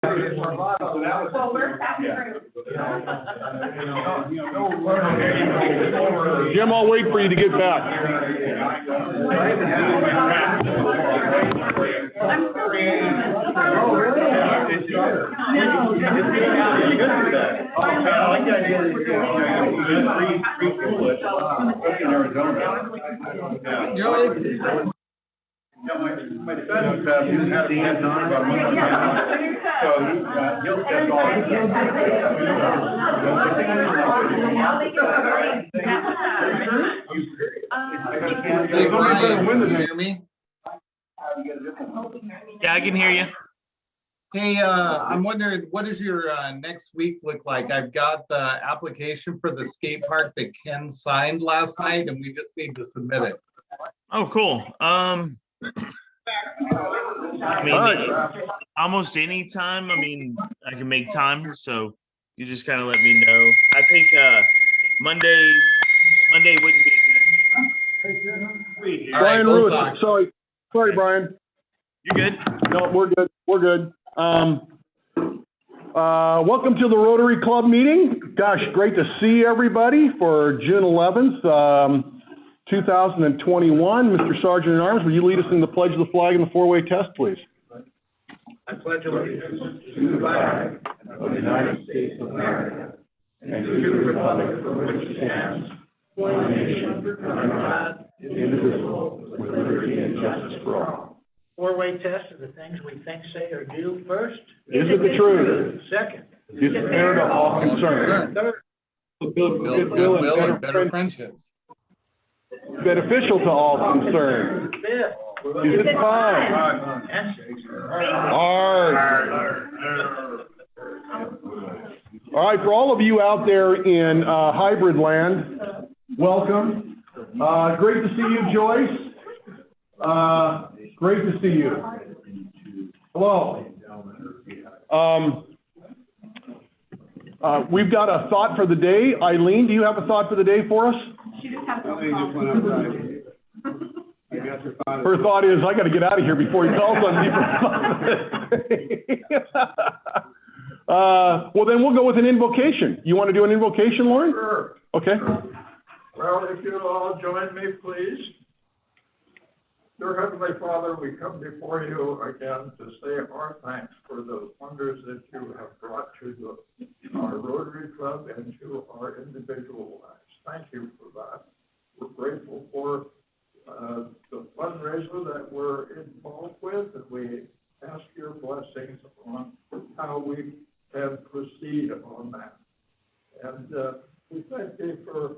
Well, we're Jim, I'll wait for you to get back. Joyce. Yeah, my son had a cancer about a month ago, so he'll test all of Hey, Brian, can you hear me? Yeah, I can hear you. Hey, I'm wondering, what does your next week look like? I've got the application for the skate park that Ken signed last night, and we just need to submit it. Oh, cool. I mean, almost any time. I mean, I can make time, so you just kind of let me know. I think Monday wouldn't be good. All right, Brian we'll Ruiz, talk. sorry, Brian. You're good. No, we're good. We're good. Welcome to the Rotary Club meeting. Gosh, great to see everybody for June 11th, 2021. Mr. Sergeant at Arms, will you lead us in the pledge of the flag and the four-way test, please? I pledge allegiance to the flag of the United States of America and to the republic for which it stands, one nation under God, indivisible, with liberty and justice for all. Four-way test of the things we think, say, or do. First, Is it the truth? second, Is it fair to all concerned? third, Build goodwill and better friendships. Beneficial to all concerned. fifth, Is it fun? and sixth. All right, for all of you out there in hybrid land, welcome. Great to see you, Joyce. Great to see you. Hello. We've got a thought for the day. Eileen, do you have a thought for the day for us? She just has to Her thought is, I got to get out of here before he calls on me. Well, then we'll go with an invocation. You want to do an invocation, Lauren? Sure. Okay. Well, if you'll all join me, please. Dear Heavenly Father, we come before you again to say our thanks for the wonders that you have brought to our Rotary Club and to our individual lives. Thank you for that. We're grateful for the fundraiser that we're involved with, and we ask your blessings on how we can proceed on that. And we thank you for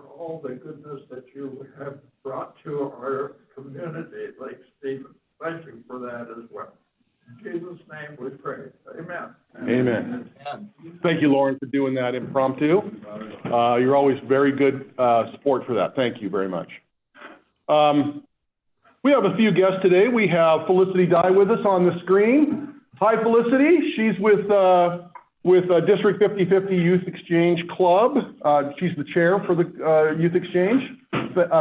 all the goodness that you have brought to our community, Lake Stephen. Thank you for that as well. In Jesus' name we pray. Amen. Amen. Thank you, Lauren, for doing that impromptu. You're always very good support for that. Thank you very much. We have a few guests today. We have Felicity Dye with us on the screen. Hi, Felicity. She's with District 50/50 Youth Exchange Club. She's the chair for the Youth Exchange.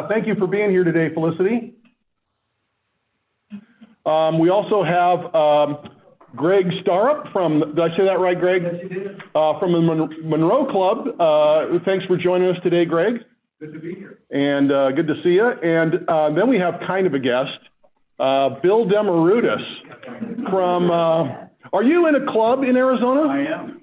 Thank you for being here today, Felicity. We also have Greg Starup from, did I say that right, Greg? Yes, you did. From the Monroe Club. Thanks for joining us today, Greg. Good to be here. And good to see you. And then we have kind of a guest, Bill Demarudis from, are you in a club in Arizona? I am.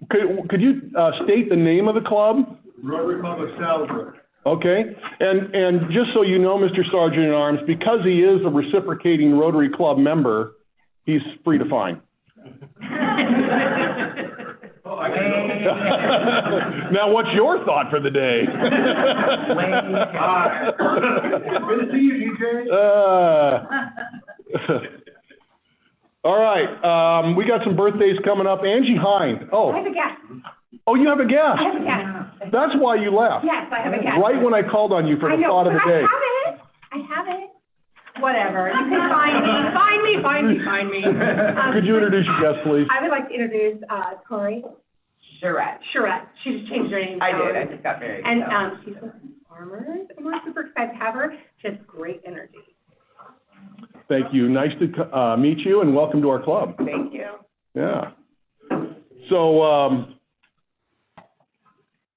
Could you state the name of the club? Rotary Club of Salisbury. Okay. And just so you know, Mr. Sergeant at Arms, because he is a reciprocating Rotary Club member, he's free to fine. Now, what's your thought for the day? Good to see you, DJ. All right. We got some birthdays coming up. Angie Hind. I have a guest. Oh, you have a guest. I have a guest. That's why you left. Yes, I have a guest. Right when I called on you for the thought of the day. I have it. Whatever. You can find me. Could you introduce your guest, please? I would like to introduce Tori Charette. She just changed her name. I did. I just got married. And so. she's with Farmers, and we're super excited to have her. She has great energy. Thank you. Nice to meet you, and welcome to our club. Thank you. Yeah. So,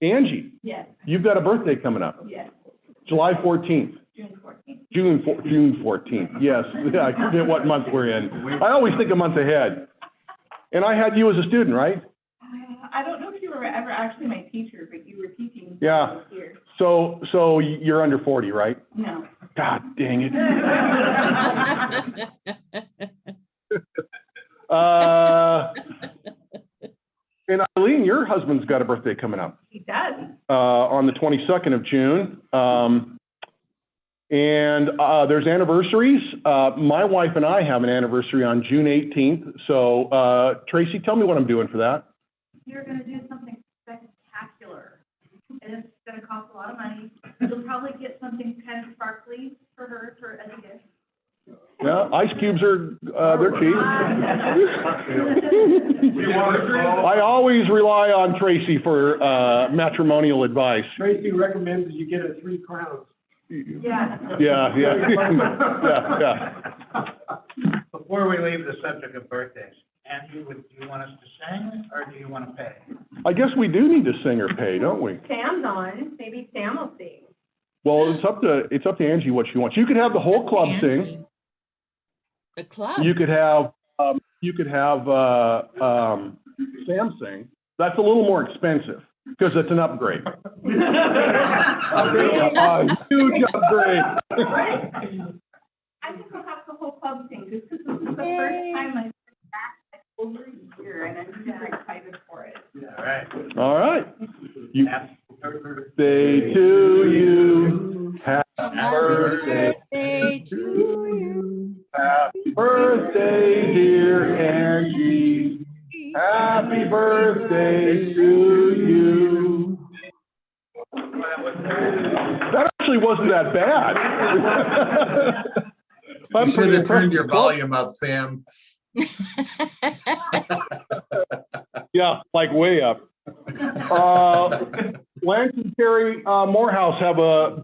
Angie, Yes, you've got a birthday coming up, yes, July 14th. June 14th. June 14th, yes. Yeah, I forget what month we're in. I always think a month ahead. And I had you as a student, right? I don't know if you were ever actually my teacher, but you were teaching. Yeah. Here. So you're under 40, right? No. God dang it. And Eileen, your husband's got a birthday coming up. He does. On the 22nd of June. And there's anniversaries. My wife and I have an anniversary on June 18th. So Tracy, tell me what I'm doing for that. You're gonna do something spectacular, and it's gonna cost a lot of money. You'll probably get something kind of sparkly for her as a gift. Yeah, ice cubes are, they're cheap. I always rely on Tracy for matrimonial advice. Tracy recommends you get her 3 crowns. Yeah. Yeah. Yeah. Before we leave the subject of birthdays, Angie, do you want us to sing or do you want to pay? I guess we do need to sing or pay, don't we? Sam's on, maybe Sam will sing. Well, it's up to Angie what she wants. You could have the whole club sing. The club? You could have Sam sing. That's a little more expensive because it's an upgrade. A huge upgrade. I think we'll have the whole club sing, just because this is the first time I've been back over a year, and I'm super excited for it. All right. All right. Happy birthday. Day to you. Happy birthday. Birthday to you. Happy birthday, dear Angie. Happy birthday to you. That actually wasn't that bad. You should have turned your volume up, Sam. Yeah, like way up. Lance and Terry Morehouse have a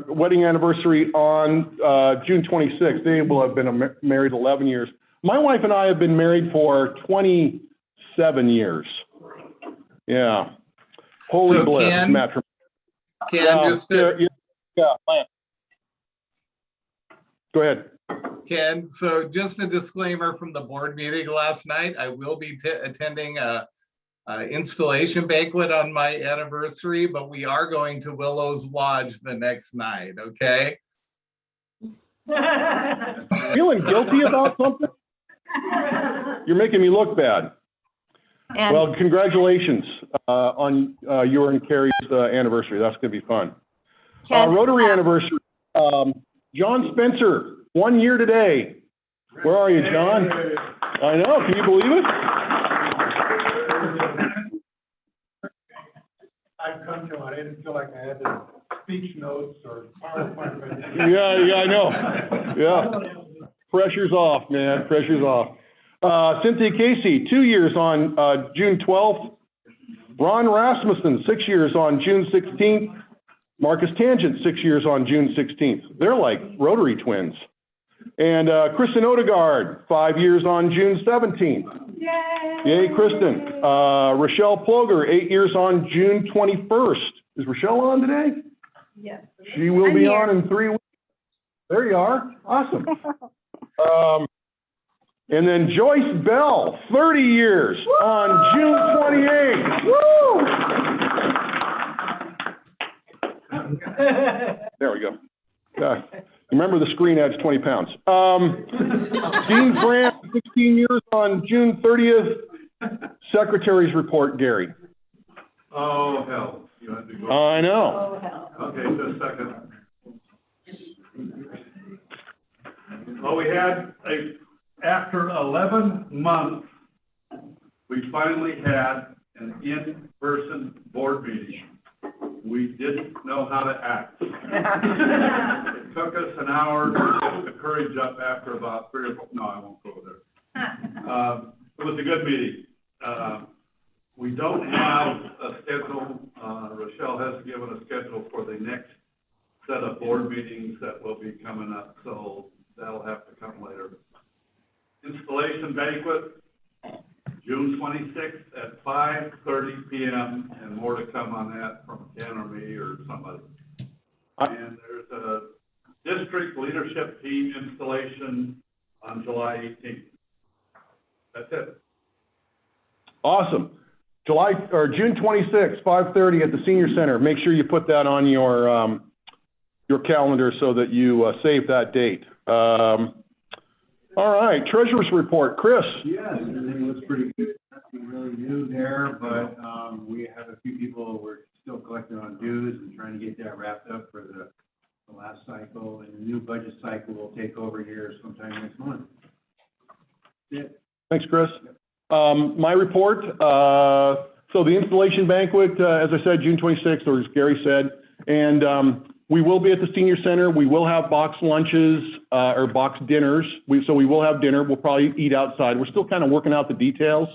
wedding anniversary on June 26th. They will have been married 11 years. My wife and I have been married for 27 years. Yeah. Holy So bliss, Ken, matrimony. Lance. Lance. Go ahead. Ken, so just a disclaimer from the board meeting last night, I will be attending a installation banquet on my anniversary, but we are going to Willow's Lodge the next night, okay? Feeling guilty about something? You're making me look bad. And Well, congratulations on your and Carrie's anniversary. That's going to be fun. Ken, Rotary anniversary. John Spencer, 1 year today. Where are you, John? I know. Can you believe it? I've come to, I didn't feel like I had the speech notes or PowerPoint. Yeah, I know. Yeah. Pressure's off, man. Pressure's off. Cynthia Casey, 2 years on June 12th. Ron Rasmussen, 6 years on June 16th. Marcus Tangent, 6 years on June 16th. They're like Rotary twins. And Kristen Odegaard, 5 years on June 17th. Yay! Yay, Kristen. Rochelle Ploger, 8 years on June 21st. Is Rochelle on today? Yes. She will be on in 3 weeks. There you are. Awesome. And then Joyce Bell, 30 years on June 28th. Woo! There we go. Yeah. Remember, the screen adds 20 pounds. Dean Grant, 16 years on June 30th. Secretary's report, Gary. Oh, hell, you had to go. I know. Oh, hell. Okay, just a second. Well, we had after 11 months, we finally had an in-person board meeting. We didn't know how to act. It took us an hour to get the courage up after about 3 or 4, no, I won't go there. It was a good meeting. We don't have a schedule. Rochelle has given a schedule for the next set of board meetings that will be coming up, so that'll have to come later. Installation banquet, June 26th at 5:30 PM, and more to come on that from Ken or me or somebody. And there's a district leadership team installation on July 18th. That's it. Awesome. June 26th, 5:30 at the Senior Center. Make sure you put that on your calendar so that you save that date. All right, Treasurer's Report. Chris? Yes, everything looks pretty good. Nothing really new there, but we have a few people who are still collecting on dues and trying to get that wrapped up for the last cycle. And the new budget cycle will take over here sometime next month. That's it. Thanks, Chris. My report, so the installation banquet, as I said, June 26th, or as Gary said, and we will be at the Senior Center. We will have box lunches or box dinners. So we will have dinner. We'll probably eat outside. We're still kind of working out the details,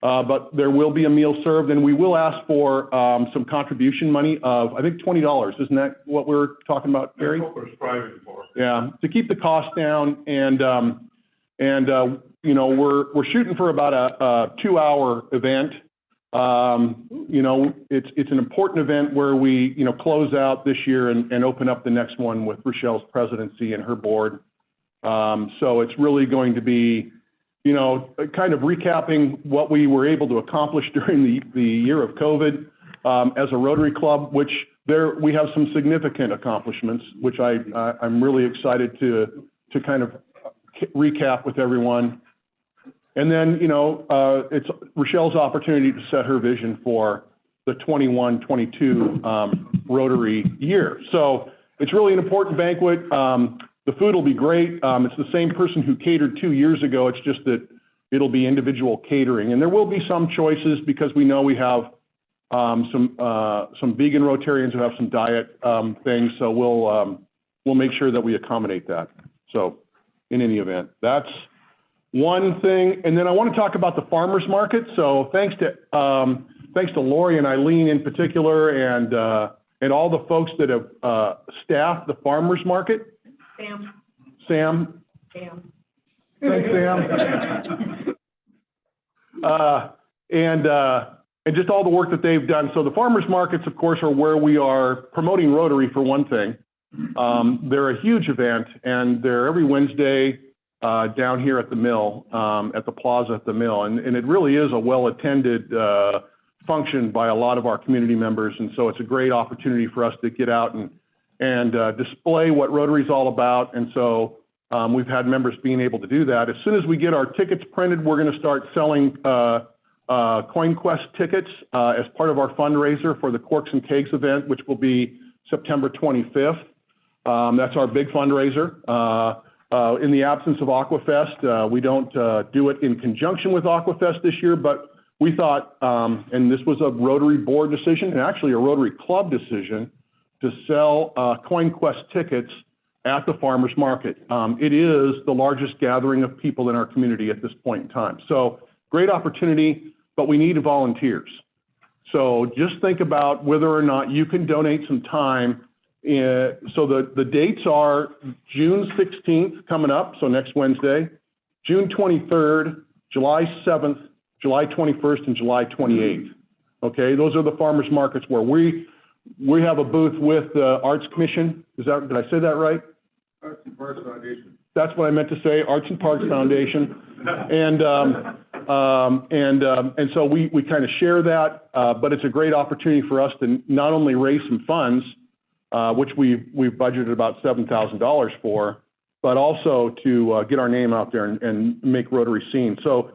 but there will be a meal served, and we will ask for some contribution money of, I think, $20. Isn't that what we're talking about, Gary? That's what we're striving for. Yeah, to keep the cost down, and you know, we're shooting for about a 2-hour event. You know, it's an important event where we, you know, close out this year and open up the next one with Rochelle's presidency and her board. So it's really going to be, you know, kind of recapping what we were able to accomplish during the year of COVID as a Rotary Club, which we have some significant accomplishments, which I'm really excited to kind of recap with everyone. And then, you know, it's Rochelle's opportunity to set her vision for the 21-22 Rotary year. So it's really an important banquet. The food will be great. It's the same person who catered 2 years ago. It's just that it'll be individual catering. And there will be some choices because we know we have some vegan Rotarians who have some diet things. So we'll make sure that we accommodate that. So in any event, that's one thing. And then I want to talk about the farmers market. So thanks to Lori and Eileen in particular, and all the folks that have staffed the farmers market. Sam. Thanks, Sam. And just all the work that they've done. So the farmers markets, of course, are where we are promoting Rotary for one thing. They're a huge event, and they're every Wednesday down here at the mill, at the plaza at the mill. And it really is a well-attended function by a lot of our community members. And so it's a great opportunity for us to get out and display what Rotary is all about. And so we've had members being able to do that. As soon as we get our tickets printed, we're going to start selling CoinQuest tickets as part of our fundraiser for the Corks and Kegs event, which will be September 25th. That's our big fundraiser. In the absence of Aquafest, we don't do it in conjunction with Aquafest this year, but we thought, and this was a Rotary board decision and actually a Rotary Club decision, to sell CoinQuest tickets at the farmers market. It is the largest gathering of people in our community at this point in time. So great opportunity, but we need volunteers. So just think about whether or not you can donate some time. So the dates are June 16th coming up, so next Wednesday, June 23rd, July 7th, July 21st, and July 28th. Okay, those are the farmers markets where we have a booth with the Arts Commission. Did I say that right? Arts and Parks Foundation. That's what I meant to say, Arts and Parks Foundation. And so we kind of share that, but it's a great opportunity for us to not only raise some funds, which we've budgeted about $7,000 for, but also to get our name out there and make Rotary seen. So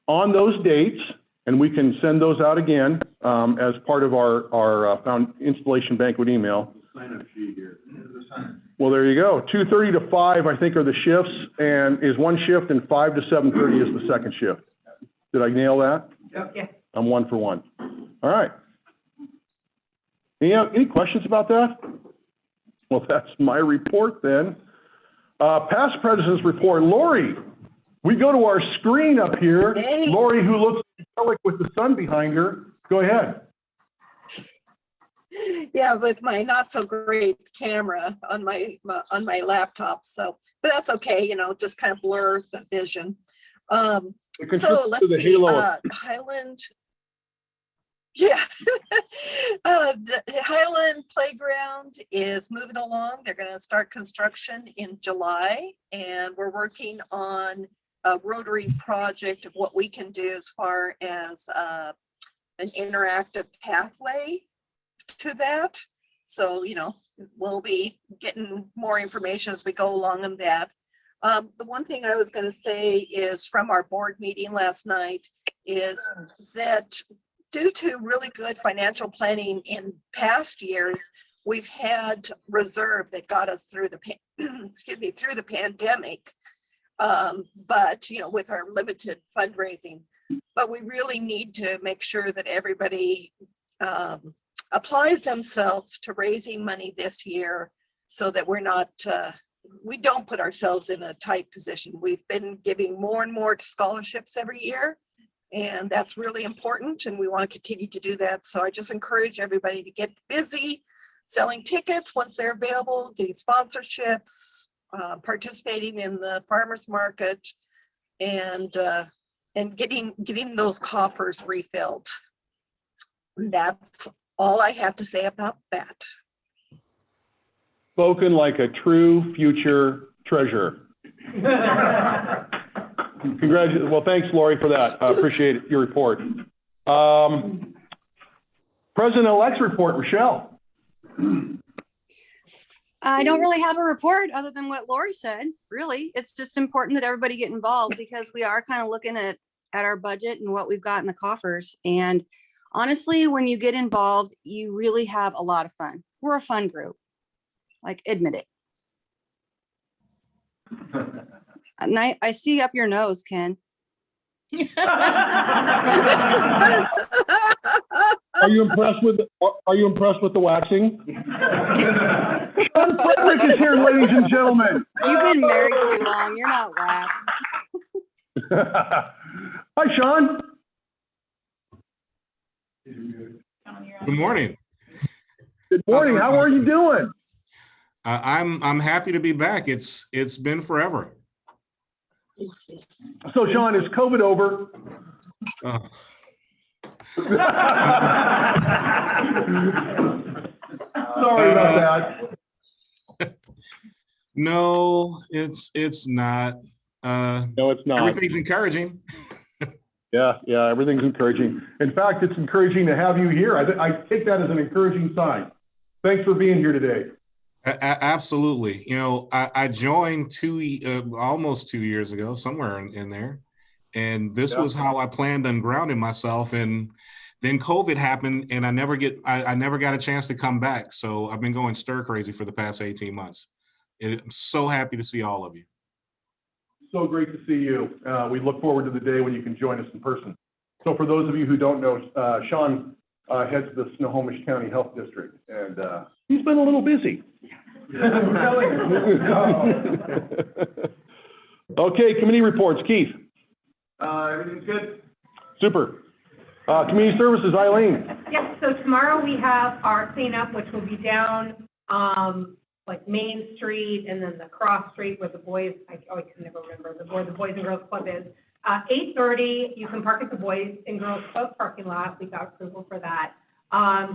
on those dates, and we can send those out again as part of our installation banquet email. Sign up sheet here. Well, there you go. 2:30 to 5, I think, are the shifts, and is one shift, and 5 to 7:30 is the second shift. Did I nail that? Yep. Yeah. I'm 1 for 1. All right. Any questions about that? Well, that's my report then. Past president's report. Lori, we go to our screen up here. Hey. Lori, who looks angelic with the sun behind her. Go ahead. Yeah, with my not so great camera on my laptop. So, but that's okay. You know, just kind of blur the vision. It So contributes to let's the see, halo. Highland. Yeah. The Highland Playground is moving along. They're gonna start construction in July, and we're working on a Rotary project of what we can do as far as an interactive pathway to that. So, we'll be getting more information as we go along on that. The one thing I was gonna say is from our board meeting last night is that due to really good financial planning in past years, we've had reserve that got us through the through the pandemic. But with our limited fundraising, but we really need to make sure that everybody applies themselves to raising money this year, so that we're not we don't put ourselves in a tight position. We've been giving more and more scholarships every year, and that's really important, and we want to continue to do that. So I just encourage everybody to get busy selling tickets once they're available, getting sponsorships, participating in the farmers market, and getting those coffers refilled. That's all I have to say about that. Spoken like a true future treasurer. Congratulations. Well, thanks, Lori, for that. I appreciate your report. President-elect's report, Rochelle. I don't really have a report other than what Lori said. Really, it's just important that everybody get involved, because we are kind of looking at our budget and what we've got in the coffers. And honestly, when you get involved, you really have a lot of fun. We're a fun group. Like, admit it. And I see up your nose, Ken. Are you impressed with the waxing? Sean Frederick is here, ladies and gentlemen. You've been married too long. You're not waxed. Hi, Sean. Good morning. Good morning. How are you doing? I'm happy to be back. It's been forever. So, Sean, is COVID over? Sorry about that. No, it's not. No, it's not. Everything's encouraging. Yeah, everything's encouraging. In fact, it's encouraging to have you here. I take that as an encouraging sign. Thanks for being here today. Absolutely. I joined almost 2 years ago, somewhere in there. And this was how I planned on grounding myself. And then COVID happened, and I never got a chance to come back. So I've been going stir crazy for the past 18 months. I'm so happy to see all of you. So great to see you. We look forward to the day when you can join us in person. So for those of you who don't know, Sean heads the Snohomish County Health District, and he's been a little busy. Okay, committee reports. Keith. Everything's good. Super. Community services, Eileen. Yep, so tomorrow we have our cleanup, which will be down, like Main Street and then the cross street where the boys, I can never remember, where the Boys and Girls Club is. 8:30, you can park at the Boys and Girls Club parking lot. We got approval for that.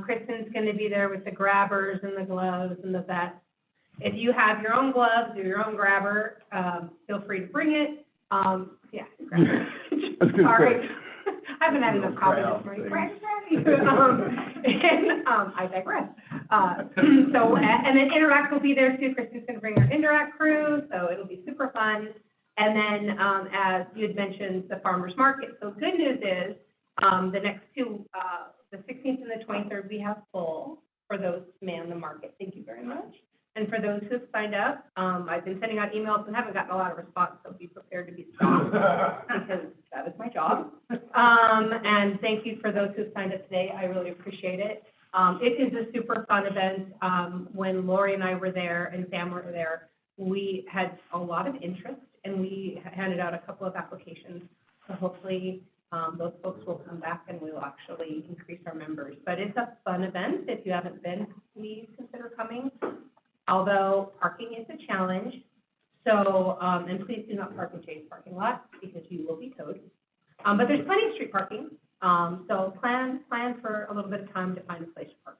Kristen's gonna be there with the grabbers and the gloves and the vests. If you have your own gloves or your own grabber, feel free to bring it. Yeah, grab it. Sorry. I haven't had enough coffee this morning. I digress. So, and then Interact will be there too. Kristen's gonna bring her Interact crew, so it'll be super fun. And then, as you had mentioned, the farmer's market. So good news is, the next two, the 16th and the 23rd, we have full for those to man the market. Thank you very much. And for those who've signed up, I've been sending out emails and haven't gotten a lot of response, so be prepared to be stopped because that is my job. And thank you for those who've signed up today. I really appreciate it. It is a super fun event. When Lori and I were there and Sam were there, we had a lot of interest and we handed out a couple of applications. So hopefully those folks will come back and we'll actually increase our members. But it's a fun event. If you haven't been, please consider coming. Although parking is a challenge, so, and please do not park in Jay's parking lot because you will be towed. But there's plenty of street parking, so plan for a little bit of time to find a place to park.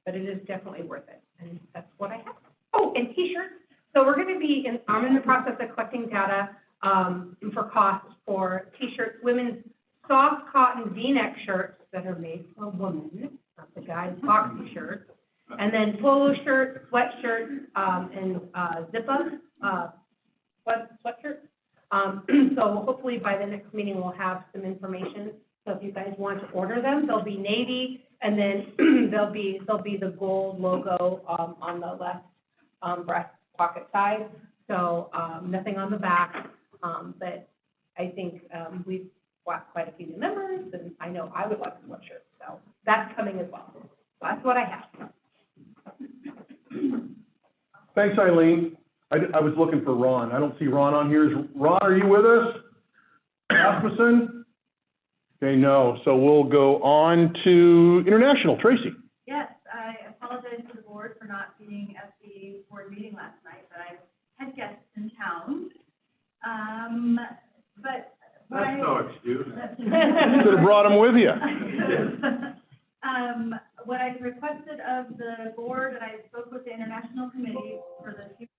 But it is definitely worth it, and that's what I have. Oh, and T-shirts. So we're gonna be I'm in the process of collecting data, for costs for T-shirts, women's soft cotton V-neck shirts that are made for women, not the guys' boxy shirts. And then polo shirts, sweatshirts, and zip-ups, sweatshirts. So hopefully by the next meeting, we'll have some information. So if you guys want to order them, they'll be navy, and then they'll be the gold logo on the left breast pocket side. So nothing on the back, but I think we've got quite a few new members, and I know I would like a sweatshirt. So that's coming as well. So that's what I have. Thanks, Eileen. I was looking for Ron. I don't see Ron on here. Ron, are you with us? Rasmussen? Okay, no. So we'll go on to international. Tracy. Yes, I apologize to the board for not being at the board meeting last night, but I had guests in town. But That's no excuse. Should have brought him with you. What I requested of the board, and I spoke with the international committee for the future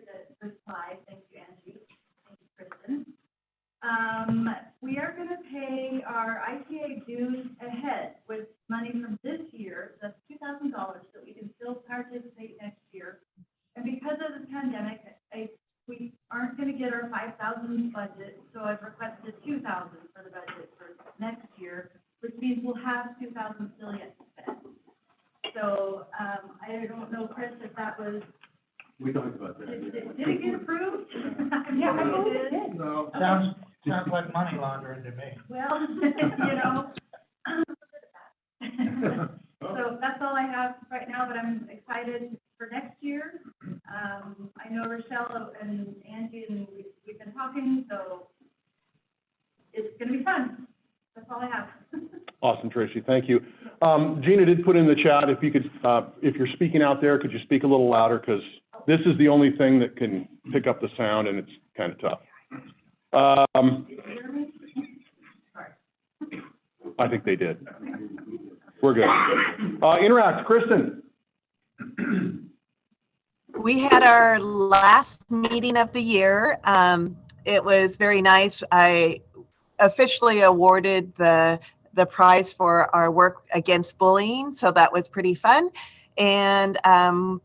that reply. Thank you, Angie. Thank you, Kristen. We are going to pay our ITA dues ahead with money from this year. That's $2,000, so we can still participate next year. And because of the pandemic, we aren't going to get our $5,000 budget, so I've requested $2,000 for the budget for next year, which means we'll have $2,000 still yet to spend. So I don't know, Chris, if that was. We talked about that. Did it get approved? Yeah, I believe it did. No, sounds like money laundering to me. Well, So that's all I have right now, but I'm excited for next year. I know Rochelle and Angie, and we've been talking, so it's gonna be fun. That's all I have. Awesome, Tracy. Thank you. Gina did put in the chat, if you could, if you're speaking out there, could you speak a little louder? Because this is the only thing that can pick up the sound, and it's kind of tough. I think they did. We're good. Interact, Kristen. We had our last meeting of the year. It was very nice. I officially awarded the prize for our work against bullying, so that was pretty fun. And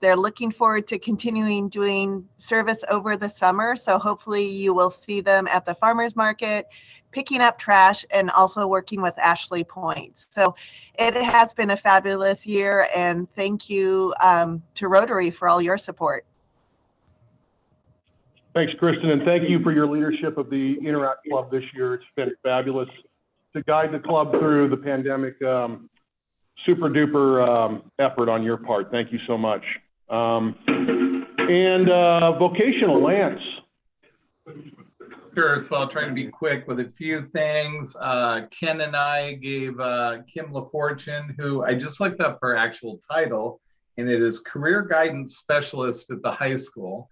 they're looking forward to continuing doing service over the summer. So hopefully you will see them at the farmers market, picking up trash, and also working with Ashley Points. So it has been a fabulous year, and thank you to Rotary for all your support. Thanks, Kristen, and thank you for your leadership of the Interact Club this year. It's been fabulous to guide the club through the pandemic. Super duper effort on your part. Thank you so much. And vocational, Lance. Sure, so I'll try to be quick with a few things. Ken and I gave Kim LaFortune, who I just looked up her actual title, and it is Career Guidance Specialist at the high school.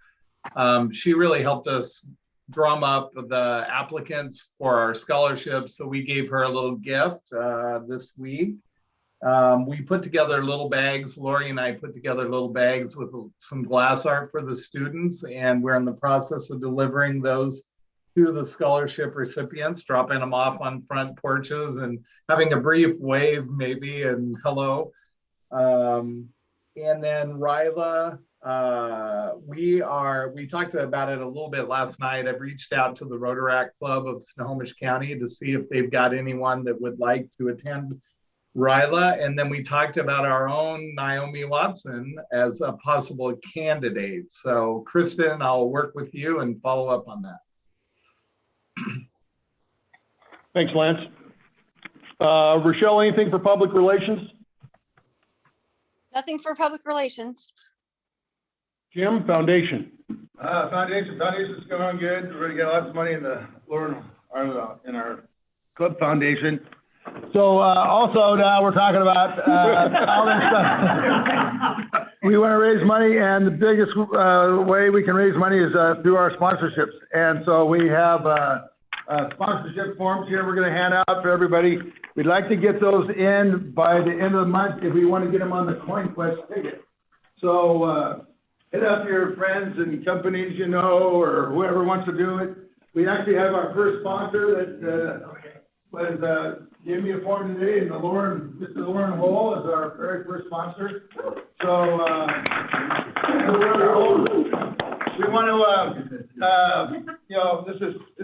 She really helped us drum up the applicants for our scholarships, so we gave her a little gift this week. We put together little bags, Lori and I put together little bags with some glass art for the students, and we're in the process of delivering those to the scholarship recipients, dropping them off on front porches and having a brief wave maybe and hello. And then Ryla, we talked about it a little bit last night. I've reached out to the Rotary Club of Snohomish County to see if they've got anyone that would like to attend Ryla. And then we talked about our own Naomi Watson as a possible candidate. So Kristen, I'll work with you and follow up on that. Thanks, Lance. Rochelle, anything for public relations? Nothing for public relations. Jim, foundation. Foundation's going good. We're gonna get lots of money in the in our club foundation. So also now we're talking about all this stuff. We want to raise money, and the biggest way we can raise money is through our sponsorships. And so we have sponsorship forms here we're gonna hand out for everybody. We'd like to get those in by the end of the month if we want to get them on the Coin Quest ticket. So, hit up your friends and companies, you know, or whoever wants to do it. We actually have our first sponsor that gave me a form today, and Mr. Lauren Hole is our very first sponsor. So, we want to, you know, this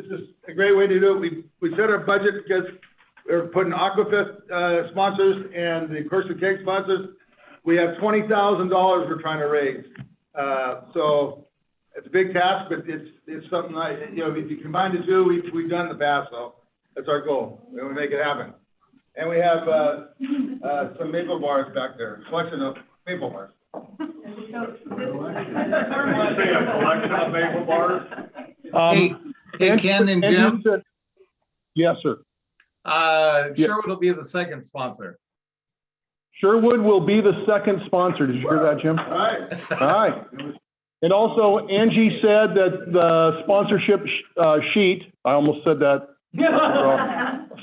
is a great way to do it. We set our budget because we're putting Aquafest sponsors and the Corsica Cake sponsors. We have $20,000 we're trying to raise. So it's a big task, but it's something you know, if you combine the two, we've done in the past, so that's our goal. We want to make it happen. And we have some maple bars back there, selection of maple bars. Hey, Ken and Jim? Yes, sir. Sherwood will be the second sponsor. Sherwood will be the second sponsor. Did you hear that, Jim? All right. All right. And also, Angie said that the sponsorship sheet, I almost said that.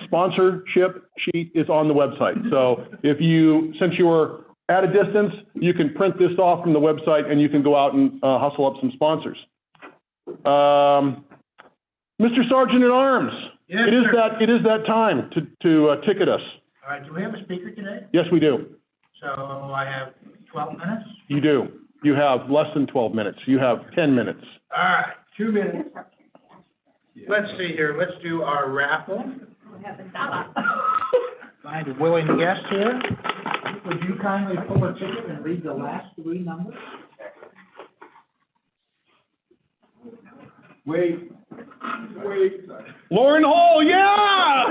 Sponsorship sheet is on the website. So since you are at a distance, you can print this off from the website and you can go out and hustle up some sponsors. Mr. Sergeant at Arms, Yes, it is that time to ticket us. All right, do we have a speaker today? Yes, we do. So I have 12 minutes? You do. You have less than 12 minutes. You have 10 minutes. All right, 2 minutes. Let's see here, let's do our raffle. Find a willing guest here. Would you kindly pull a ticket and read the last 3 numbers? Wait. Lauren Hall, yeah!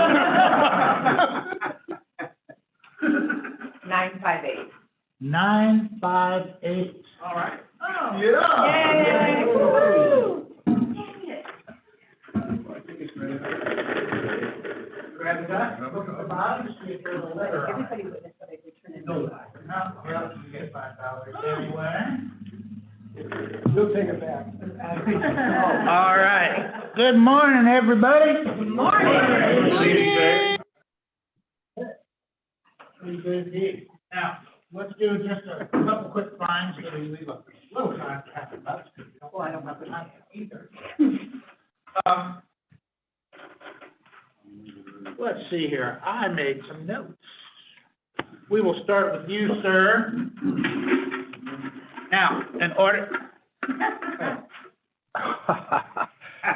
958. 958. All right. Oh. Yeah. Yay. Woo. Grab that, look at the bottom, see if there's a letter on it. Everybody witnessed what I returned in. No, well, you get $5 anyway. You'll take it back. All right. Good morning, everybody. Good morning. Pretty good indeed. Now, let's do just a couple quick finds so we leave a little time to have about. Well, I don't have the time either. Let's see here. I made some notes. We will start with you, sir. Now, in order.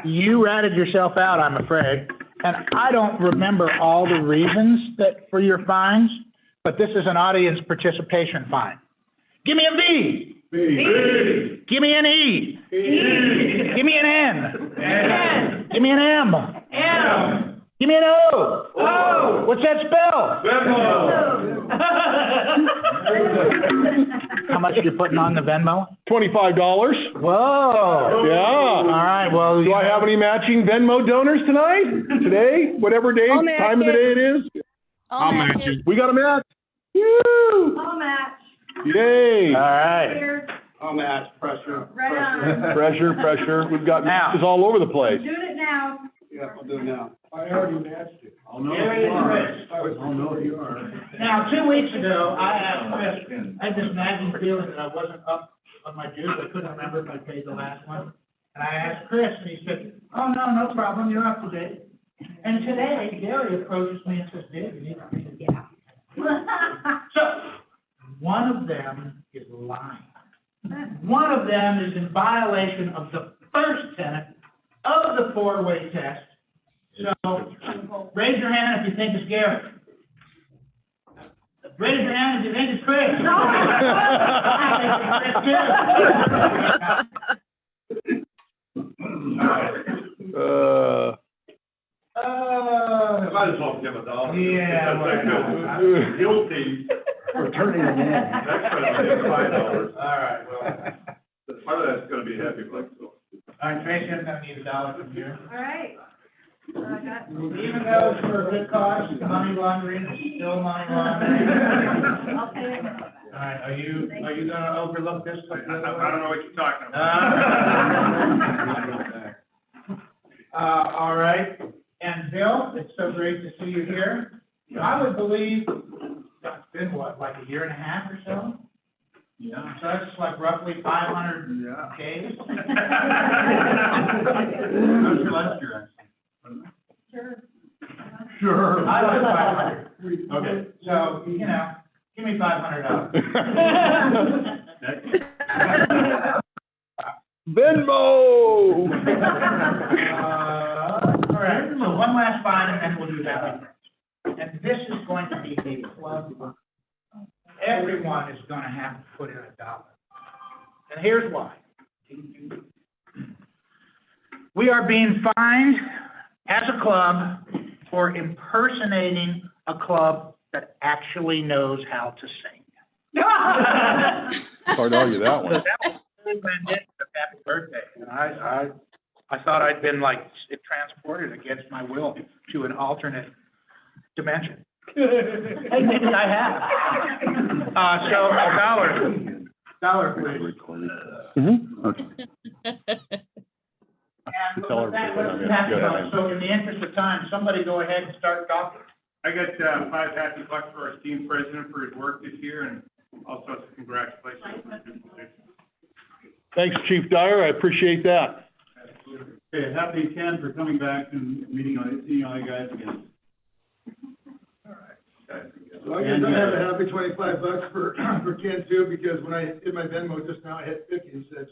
You ratted yourself out, I'm afraid, and I don't remember all the reasons for your fines, but this is an audience participation fine. Give me a V. B. Give me an E. E. Give me an N. N. Give me an M. M. Give me an O. O. What's that spell? Venmo. How much are you putting on the Venmo? $25. Whoa. Yeah. All right, well. Do I have any matching Venmo donors tonight? Today? Whatever day, I'll match time of the it. day it is? I'll match it. We got a match. Woo! I'll match. Yay. All right. Here, I'm at pressure. right on. Pressure. We've got Now. matches all over the place. Doing it now. Yeah, I'll do it now. I already matched it. I'll know Gary and Chris. I'll know you are. Now, 2 weeks ago, I asked Chris, I had this nagging feeling that I wasn't up on my dues. I couldn't remember if I paid the last one. And I asked Chris, and he said, oh, no problem, you're up to date. And today, Gary approaches me and says, Dave, you need to pay the gap. So, one of them is lying. One of them is in violation of the first tenet of the 4-way test. So, raise your hand if you think it's Gary. Raise your hand if you think it's Chris. Might as well give a dollar. Yeah, well, guilty for turning it in. Next time I'll give $5. All right, well. Part of that's gonna be happy flexible. All right, Tracy, I'm gonna need $1 from you. All right. Even though it's for a good cause, money laundering is still money laundering. I'll pay it. All right, are you gonna overlook this? I don't know what you're talking All right, And Bill, it's so great to see you here. I would believe, it's been what, like a year and a half or so? Yeah. So that's like roughly 500 Yeah. days. How's your last year, actually? Sure. I like 500. Okay. So, give me $500. Venmo! All right, so one last fine and then we'll do that. And this is going to be a club. Everyone is gonna have to put in $1. And here's why. We are being fined as a club for impersonating a club that actually knows how to sing. Hard to argue that So one. that was really rendition of Happy Birthday, and I thought I'd been like transported against my will to an alternate dimension. Hey, maybe I have. So $1, please. And with that, let's do happy bucks. So in the interest of time, somebody go ahead and start talking. I got $5 happy bucks for our esteemed president for his work this year, and also congratulations. Thanks, Chief Dyer. I appreciate that. Okay, happy Ken for coming back and seeing all you guys again. So I guess I have a happy $25 for Ken too, because when I did my Venmo just now, I hit 50 instead.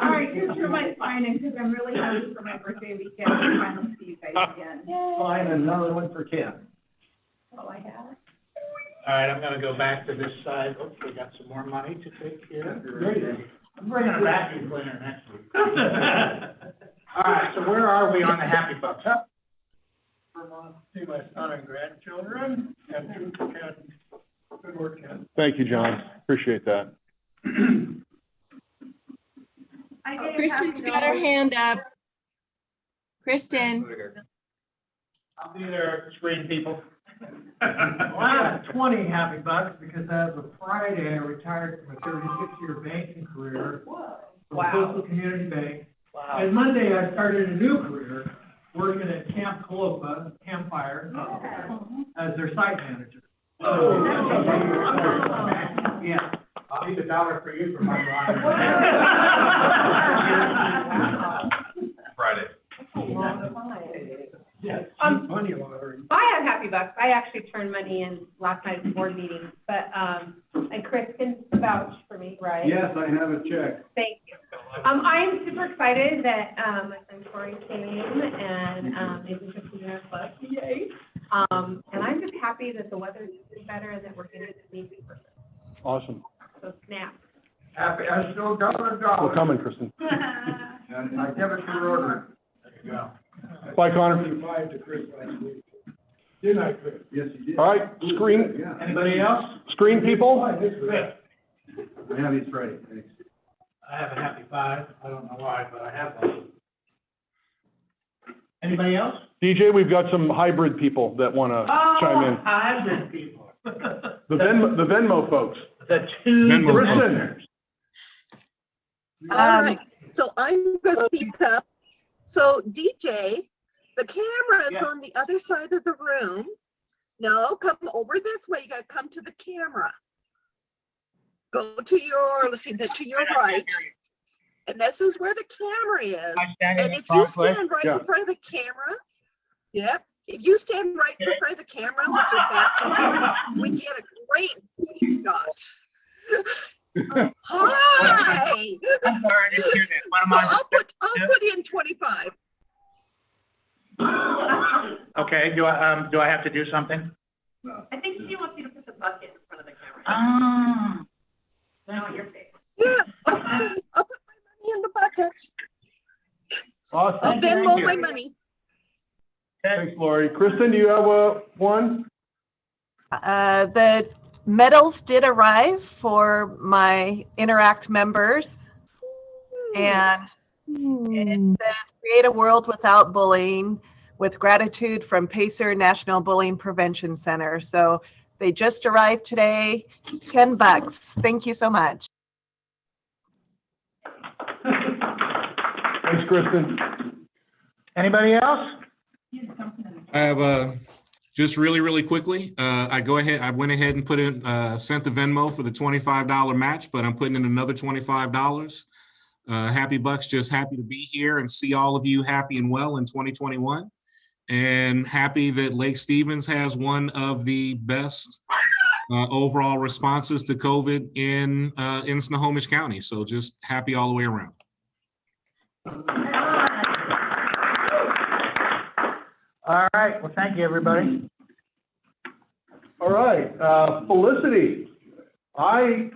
All right, here's your my sign-in, because I'm really happy for my birthday weekend to finally see you guys again. Fine, another one for Ken. All I have. All right, I'm gonna go back to this side. Oh, we got some more money to take care of. Great. I'm bringing a vacuum cleaner next week. All right, so where are we on the happy bucks? See my son and grandchildren, and to Ken. Good work, Ken. Thank you, John. Appreciate that. Kristen's got her hand up. Kristen. I'll be there, screen people. Well, I have 20 happy bucks because as of Friday, I retired from a 36-year banking career from Coastal Community Bank. Wow. And Monday, I started a new career working at Camp Calopa, Campfire, as their site manager. Yeah, I'll need $1 for you for my ride. Friday. Yes, money laundering. I have happy bucks. I actually turned money in last night at the board meeting, but, and Chris can vouch for me, right? Yes, I have a check. Thank you. I'm super excited that, my son Corey came and, is interested in our club, yay. And I'm just happy that the weather's better and that we're getting to meet in person. Awesome. So snap. Happy, I still got $1. We're coming, Kristen. And I give it to Rotary. There you go. Bye, Connor. 5 to Chris last week. Didn't I, Chris? Yes, you did. All right, screen, Anybody else? screen people. Why, this is it. I have these Friday, thanks. I have a happy 5. I don't know why, but I have one. Anybody else? DJ, we've got some hybrid people that want to chime in. Hybrid people. The Venmo folks. The two. Venmo Kristen. All right, so I'm gonna speak up. So DJ, the camera is Yeah. on the other side of the room. No, come over this way. You gotta come to the camera. Go to your, let's see, to your right. And this is where the camera is. And if you stand right in front of the camera, yep. If you stand right in front of the camera with your back to us, we get a great booty shot. Hi. I'm sorry, I didn't hear that. What So am I'll put in 25. Okay, do I have to do something? I think she wants you to put the bucket in front of the camera. Ah. Now your face. Yeah, okay, I'll put my money in the bucket. Awesome. I'll Venmo my money. Thanks, Lori. Kristen, do you have one? The medals did arrive for my Interact members. And it says, create a world without bullying with gratitude from Pacer National Bullying Prevention Center. So they just arrived today, $10. Thank you so much. Thanks, Kristen. Anybody else? I have just really quickly, I went ahead and put in, sent the Venmo for the $25 match, but I'm putting in another $25. Happy Bucks, just happy to be here and see all of you happy and well in 2021. And happy that Lake Stevens has one of the best overall responses to COVID in Snohomish County. So just happy all the way around. All right, well, thank you, everybody. All right, Felicity, I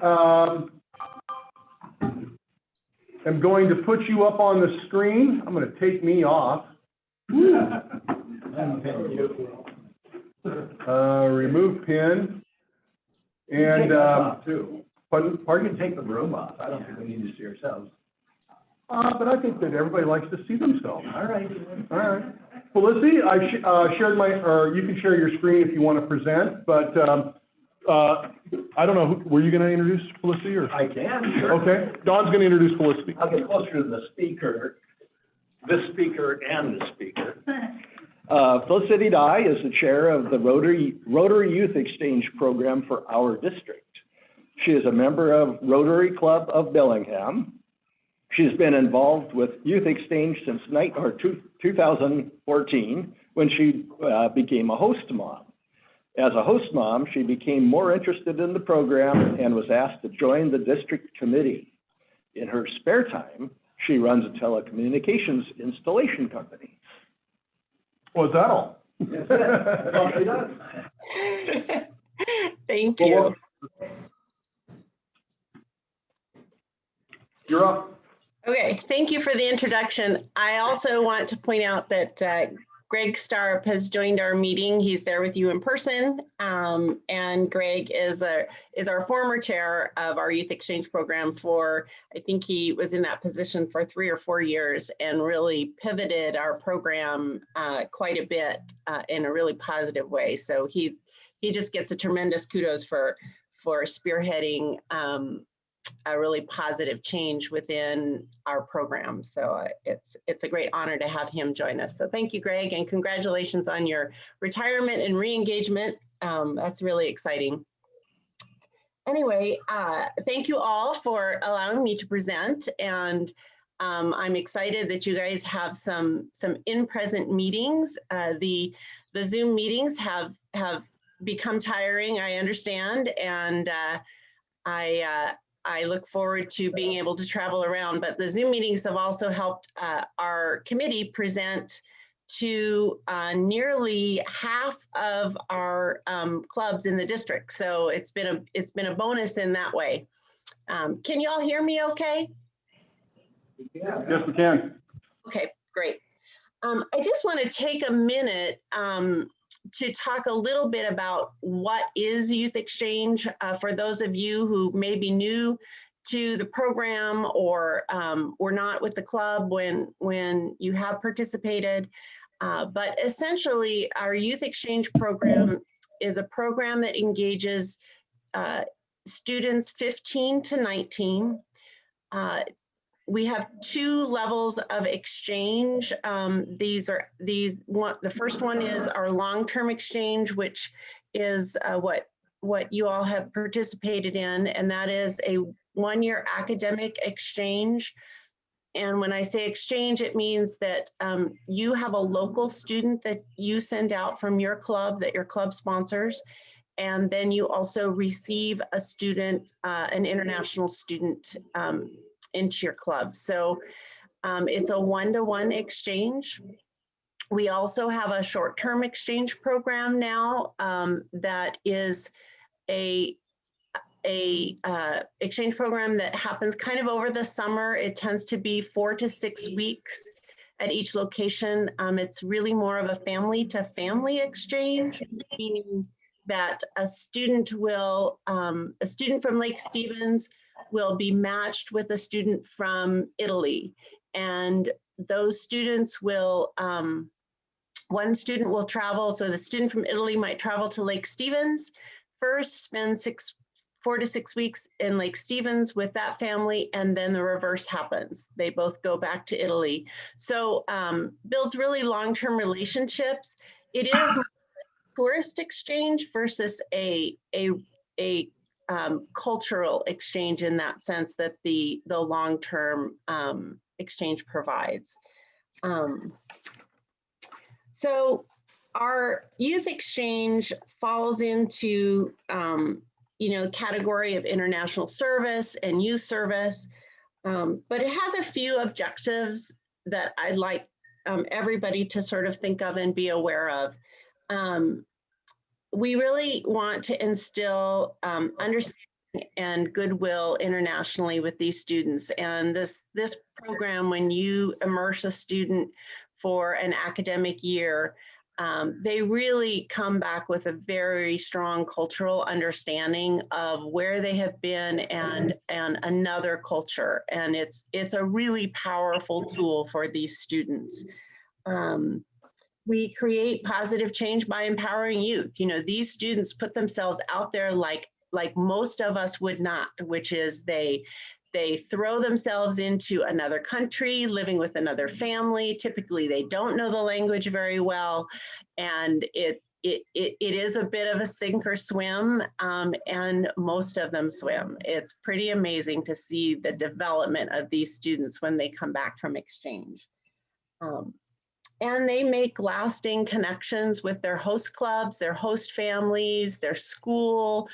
am going to put you up on the screen. I'm going to take me off. Remove pin. And, pardon? Take the room off. I don't think we need to see ourselves. But I think that everybody likes to see themselves. All right. All right. Felicity, I shared or you can share your screen if you want to present, but I don't know, were you going to introduce Felicity or? I can, sure. Okay, Dawn's going to introduce Felicity. I'll get closer to the speaker, this speaker and the speaker. Felicity Dye is the chair of the Rotary Youth Exchange Program for our district. She is a member of Rotary Club of Bellingham. She's been involved with Youth Exchange since 2014 when she became a host mom. As a host mom, she became more interested in the program and was asked to join the district committee. In her spare time, she runs a telecommunications installation company. Was that all? Well, she does. Thank you. You're up. Okay, thank you for the introduction. I also want to point out that Greg Starp has joined our meeting. He's there with you in person. And Greg is our former chair of our youth exchange program for, I think he was in that position for 3 or 4 years and really pivoted our program quite a bit in a really positive way. So he just gets a tremendous kudos for spearheading a really positive change within our program. So it's a great honor to have him join us. So thank you, Greg, and congratulations on your retirement and re-engagement. That's really exciting. Anyway, thank you all for allowing me to present, and I'm excited that you guys have some in-present meetings. The Zoom meetings have become tiring, I understand, and I look forward to being able to travel around, but the Zoom meetings have also helped our committee present to nearly half of our clubs in the district. So it's been a bonus in that way. Can you all hear me okay? Yeah. Yes, we can. Okay, great. I just want to take a minute to talk a little bit about what is youth exchange for those of you who may be new to the program or were not with the club when you have participated. But essentially, our youth exchange program is a program that engages students 15 to 19. We have 2 levels of exchange. The first one is our long-term exchange, which is what you all have participated in, and that is a 1-year academic exchange. And when I say exchange, it means that you have a local student that you send out from your club that your club sponsors, and then you also receive a student, an international student into your club. So it's a 1-to-1 exchange. We also have a short-term exchange program now that is a exchange program that happens kind of over the summer. It tends to be 4 to 6 weeks at each location. It's really more of a family-to-family exchange, meaning that a student from Lake Stevens will be matched with a student from Italy. And those students will, one student will travel, so the student from Italy might travel to Lake Stevens first, spend 4 to 6 weeks in Lake Stevens with that family, and then the reverse happens. They both go back to Italy. So builds really long-term relationships. It is tourist exchange versus a cultural exchange in that sense that the long-term exchange provides. So our youth exchange falls into category of international service and youth service, but it has a few objectives that I'd like everybody to sort of think of and be aware of. We really want to instill understanding and goodwill internationally with these students. And this program, when you immerse a student for an academic year, they really come back with a very strong cultural understanding of where they have been and another culture. And it's a really powerful tool for these students. We create positive change by empowering youth. These students put themselves out there like most of us would not, which is they throw themselves into another country, living with another family. Typically, they don't know the language very well, and it is a bit of a sink or swim, and most of them swim. It's pretty amazing to see the development of these students when they come back from exchange. And they make lasting connections with their host clubs, their host families, their school,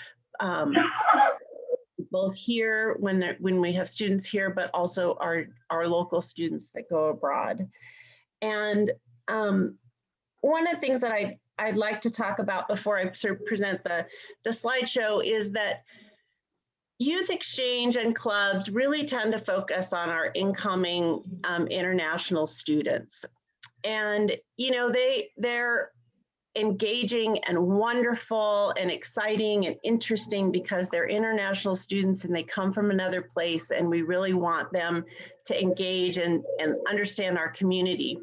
both here when we have students here, but also our local students that go abroad. And one of the things that I'd like to talk about before I sort of present the slideshow is that youth exchange and clubs really tend to focus on our incoming international students. And they're engaging and wonderful and exciting and interesting because they're international students and they come from another place, and we really want them to engage and understand our community.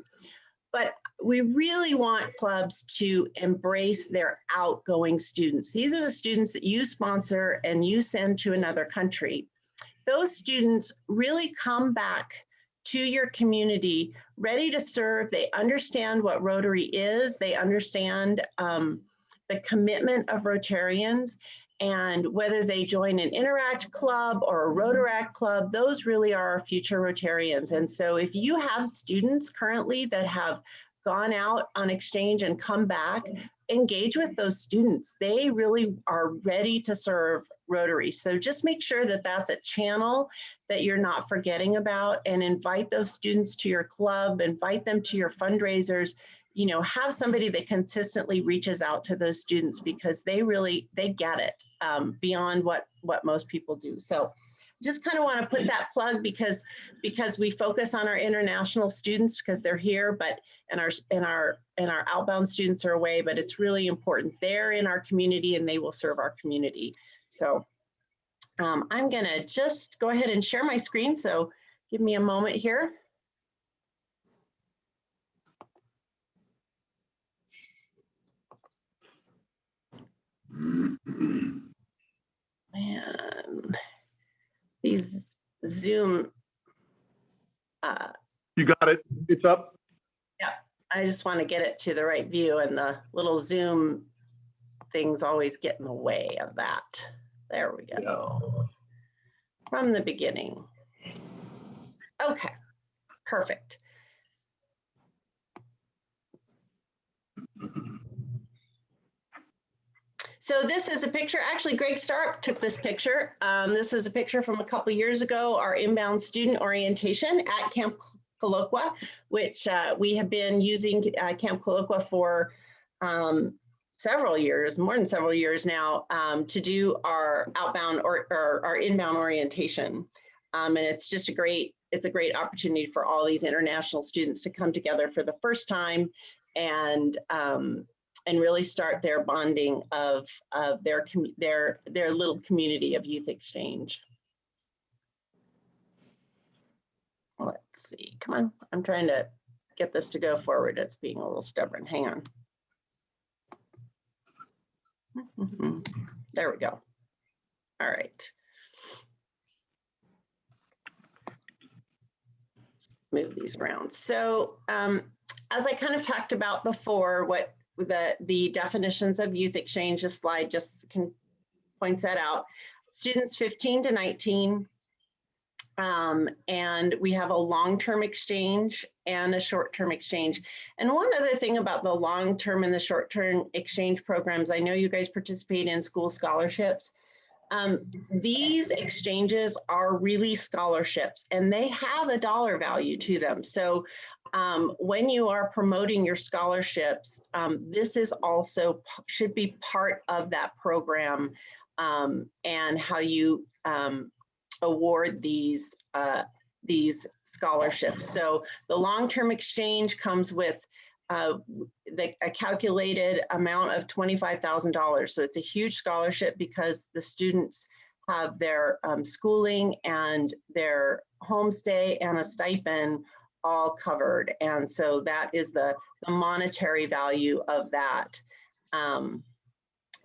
But we really want clubs to embrace their outgoing students. These are the students that you sponsor and you send to another country. Those students really come back to your community ready to serve. They understand what Rotary is. They understand the commitment of Rotarians, and whether they join an Interact club or a Rotaract club, those really are our future Rotarians. And so if you have students currently that have gone out on exchange and come back, engage with those students. They really are ready to serve Rotary. So just make sure that that's a channel that you're not forgetting about, and invite those students to your club, invite them to your fundraisers, have somebody that consistently reaches out to those students, because they get it beyond what most people do. So just kind of want to put that plug because we focus on our international students because they're here, and our outbound students are away, but it's really important. They're in our community and they will serve our community. So I'm gonna just go ahead and share my screen. So give me a moment here. And these Zoom. You got it. It's up. Yeah, I just want to get it to the right view, and the little Zoom things always get in the way of that. There we go. From the beginning. Okay, perfect. So this is a picture, actually Greg Stark took this picture. This is a picture from a couple years ago, our inbound student orientation at Camp Colloqua, which we have been using Camp Colloqua for several years, more than several years now, to do our outbound or our inbound orientation. And it's just a great opportunity for all these international students to come together for the first time and really start their bonding of their little community of youth exchange. Let's see, come on, I'm trying to get this to go forward. It's being a little stubborn, hang on. There we go. All right. Move these around. So as I kind of talked about before, what the definitions of youth exchange, this slide just points that out. Students 15 to 19, and we have a long-term exchange and a short-term exchange. And one other thing about the long-term and the short-term exchange programs, I know you guys participate in school scholarships. These exchanges are really scholarships and they have a dollar value to them. So when you are promoting your scholarships, this is also should be part of that program and how you award these scholarships. So the long-term exchange comes with a calculated amount of $25,000. So it's a huge scholarship because the students have their schooling and their homestay and a stipend all covered. And so that is the monetary value of that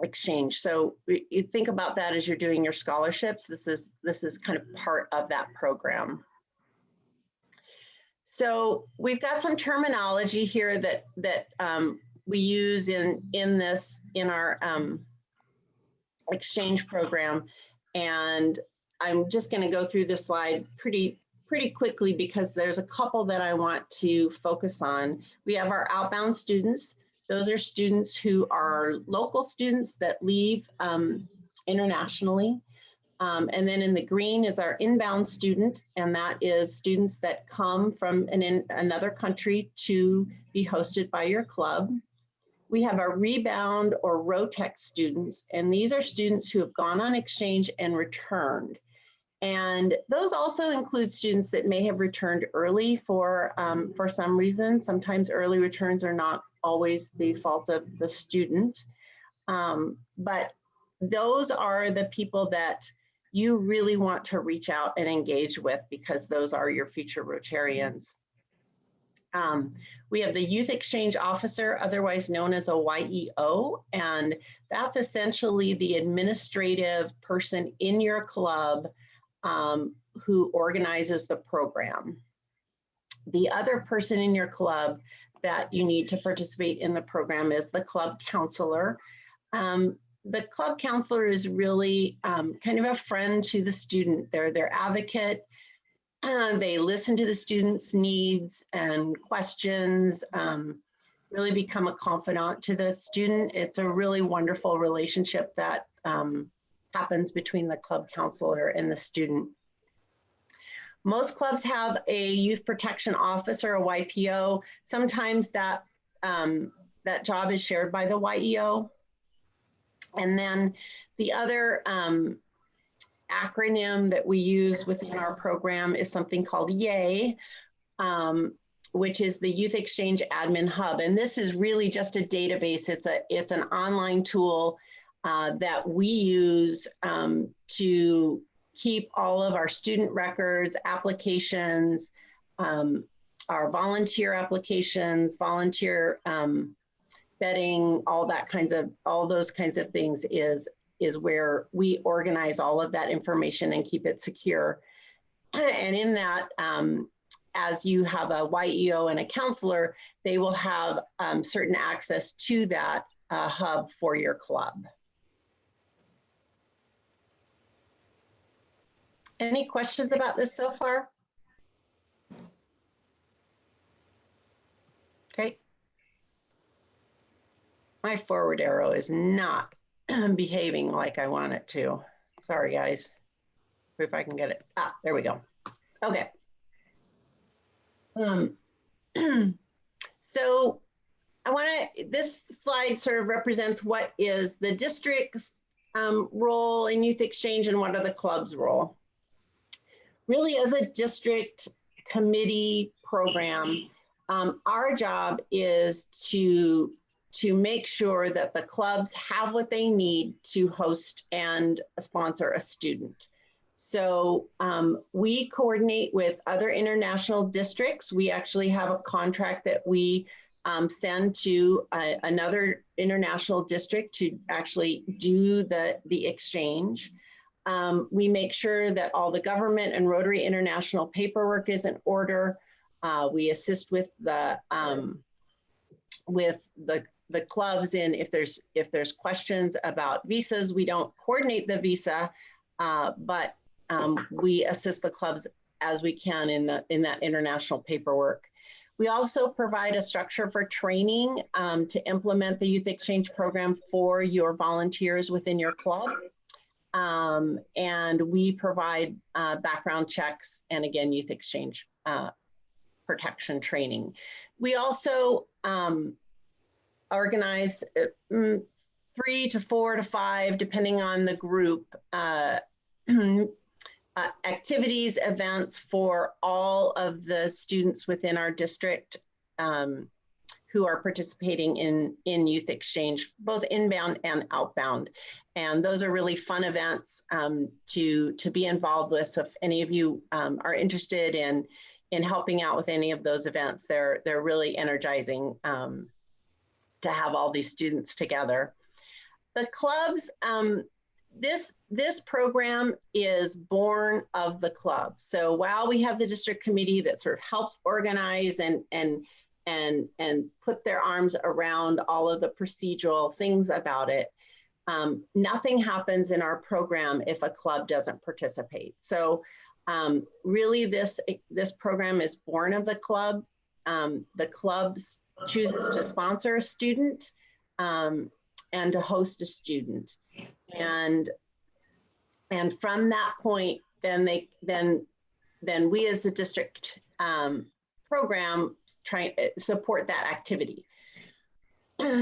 exchange. So you think about that as you're doing your scholarships. This is kind of part of that program. So we've got some terminology here that we use in our exchange program, and I'm just going to go through this slide pretty quickly because there's a couple that I want to focus on. We have our outbound students. Those are students who are local students that leave internationally. And then in the green is our inbound student, and that is students that come from another country to be hosted by your club. We have our rebound or ROTEC students, and these are students who have gone on exchange and returned. And those also include students that may have returned early for some reason. Sometimes early returns are not always the fault of the student, but those are the people that you really want to reach out and engage with because those are your future Rotarians. We have the Youth Exchange Officer, otherwise known as a YEO, and that's essentially the administrative person in your club who organizes the program. The other person in your club that you need to participate in the program is the club counselor. The club counselor is really kind of a friend to the student. They're their advocate. They listen to the student's needs and questions, really become a confidant to the student. It's a really wonderful relationship that happens between the club counselor and the student. Most clubs have a youth protection officer, a YPO. Sometimes that job is shared by the YEO. And then the other acronym that we use within our program is something called YAY, which is the Youth Exchange Admin Hub. And this is really just a database. It's an online tool that we use to keep all of our student records, applications, our volunteer applications, volunteer vetting, all those kinds of things is where we organize all of that information and keep it secure. And in that, as you have a YEO and a counselor, they will have certain access to that hub for your club. Any questions about this so far? Okay. My forward arrow is not behaving like I want it to. Sorry, guys. If I can get it. Ah, there we go. Okay. So this slide sort of represents what is the district's role in youth exchange and what are the club's role. Really, as a district committee program, our job is to make sure that the clubs have what they need to host and sponsor a student. So we coordinate with other international districts. We actually have a contract that we send to another international district to actually do the exchange. We make sure that all the government and Rotary International paperwork is in order. We assist with the clubs in if there's questions about visas. We don't coordinate the visa, but we assist the clubs as we can in that international paperwork. We also provide a structure for training to implement the youth exchange program for your volunteers within your club. And we provide background checks and again, youth exchange protection training. We also organize 3 to 4 to 5, depending on the group, activities, events for all of the students within our district who are participating in youth exchange, both inbound and outbound. And those are really fun events to be involved with. So if any of you are interested in helping out with any of those events, they're really energizing to have all these students together. The clubs, this program is born of the club. So while we have the district committee that sort of helps organize and put their arms around all of the procedural things about it, nothing happens in our program if a club doesn't participate. So really this program is born of the club. The club chooses to sponsor a student and to host a student. And from that point, then we as the district program try support that activity.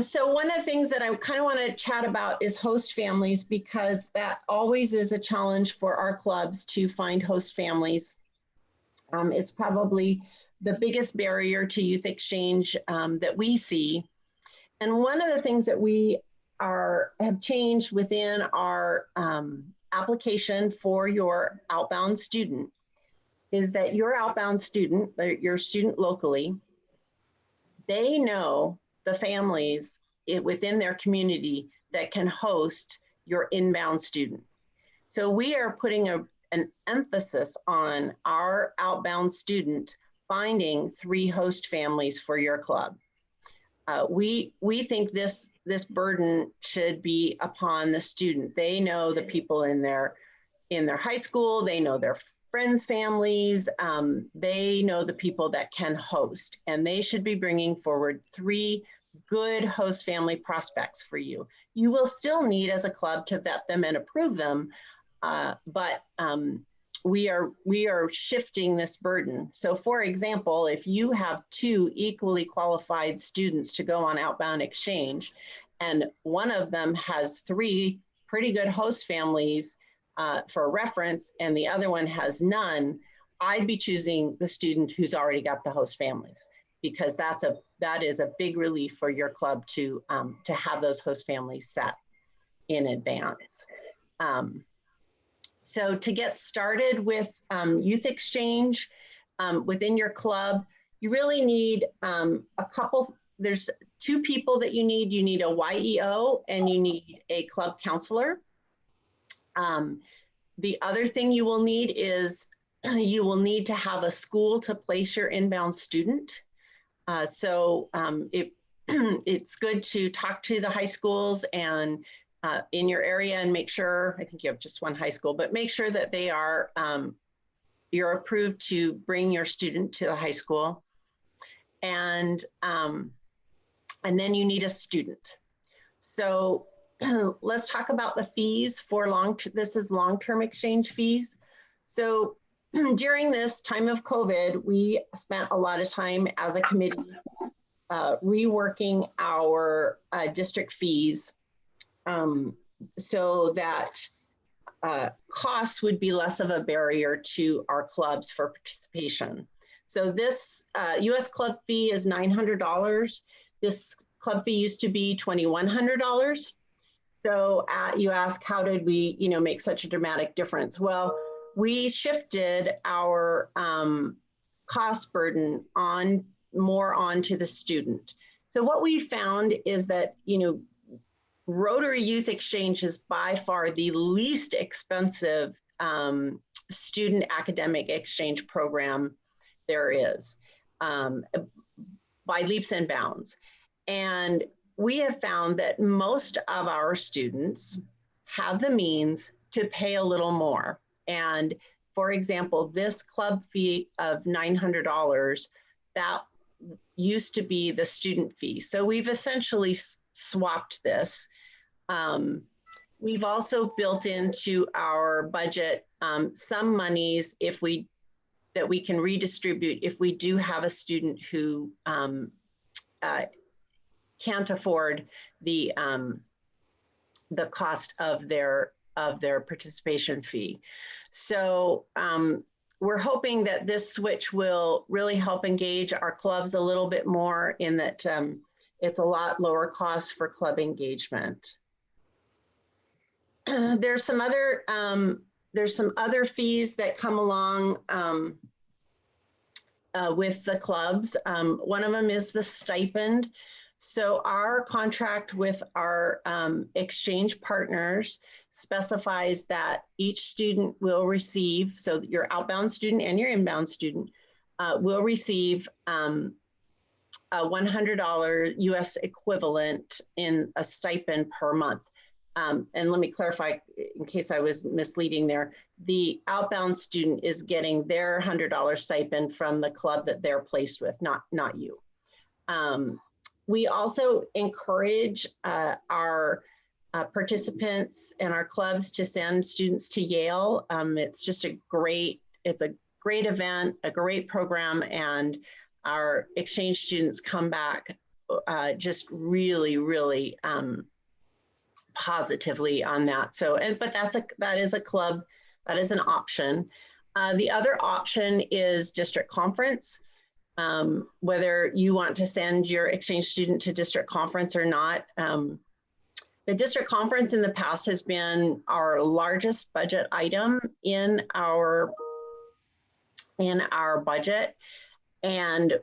So one of the things that I kind of want to chat about is host families, because that always is a challenge for our clubs to find host families. It's probably the biggest barrier to youth exchange that we see. And one of the things that we have changed within our application for your outbound student is that your outbound student, your student locally, they know the families within their community that can host your inbound student. So we are putting an emphasis on our outbound student finding 3 host families for your club. We think this burden should be upon the student. They know the people in their high school, they know their friends' families, they know the people that can host, and they should be bringing forward 3 good host family prospects for you. You will still need as a club to vet them and approve them, but we are shifting this burden. So for example, if you have 2 equally qualified students to go on outbound exchange, and one of them has 3 pretty good host families for reference, and the other one has none, I'd be choosing the student who's already got the host families, because that is a big relief for your club to have those host families set in advance. So to get started with youth exchange within your club, you really need there's 2 people that you need. You need a YEO and you need a club counselor. The other thing you will need is you will need to have a school to place your inbound student. It's good to talk to the high schools and in your area and make sure, I think you have just one high school, but make sure that they are, you're approved to bring your student to the high school. And then you need a student. So let's talk about the fees for this is long-term exchange fees. So during this time of COVID, we spent a lot of time as a committee reworking our district fees so that costs would be less of a barrier to our clubs for participation. So this US club fee is $900. This club fee used to be $2,100. So you ask, how did we, make such a dramatic difference? Well, we shifted our cost burden more onto the student. So what we found is that, Rotary Youth Exchange is by far the least expensive student academic exchange program there is, by leaps and bounds. And we have found that most of our students have the means to pay a little more. And for example, this club fee of $900, that used to be the student fee. So we've essentially swapped this. We've also built into our budget some monies that we can redistribute if we do have a student who can't afford the cost of their participation fee. So we're hoping that this switch will really help engage our clubs a little bit more, in that it's a lot lower cost for club engagement. There's some other fees that come along with the clubs. One of them is the stipend. So our contract with our exchange partners specifies that each student will receive, so your outbound student and your inbound student will receive a $100 US equivalent in a stipend per month. And let me clarify, in case I was misleading there, the outbound student is getting their $100 stipend from the club that they're placed with, not you. We also encourage our participants and our clubs to send students to Yale. It's just a great event, a great program, and our exchange students come back just really positively on that. So, but that is a club, that is an option. The other option is district conference. Whether you want to send your exchange student to district conference or not. The district conference in the past has been our largest budget item in our budget. And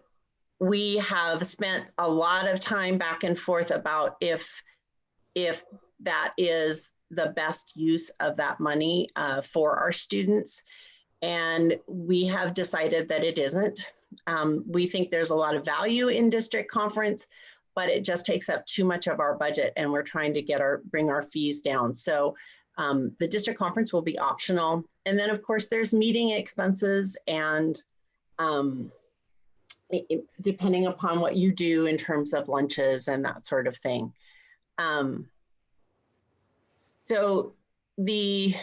we have spent a lot of time back and forth about if that is the best use of that money for our students. And we have decided that it isn't. We think there's a lot of value in district conference, but it just takes up too much of our budget, and we're trying to bring our fees down. So the district conference will be optional. And then of course there's meeting expenses, and depending upon what you do in terms of lunches and that sort of thing. So the,